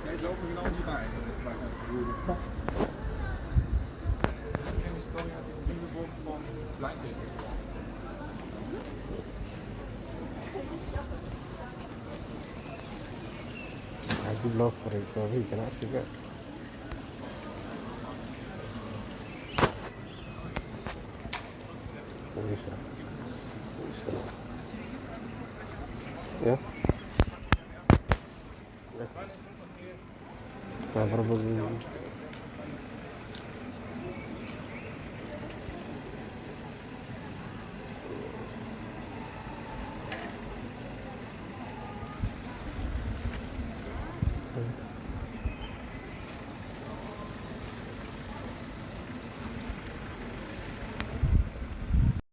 Kijk, lopen genau die bij. En die story had zich op de vorm van lijnteken. haddii loo furay goobihii ganacsiga ya waa fara badan yihiin.